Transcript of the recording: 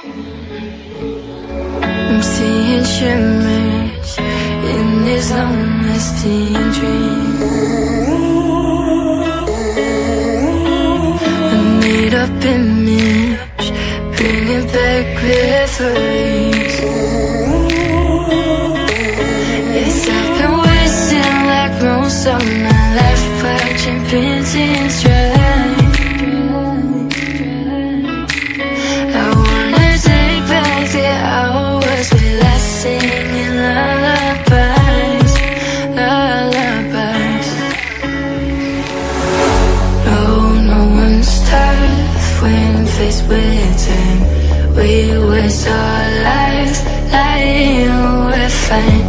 I'm seeing shimmers in these long-lasting dreams. A made-up image, bringing back memories. Yes, I've been wasting like most of my life, watching paintings dry. I wanna take back the hours we last singing lullabies, lullabies. No one's tough when faced with time. We waste our lives lying, we're fine.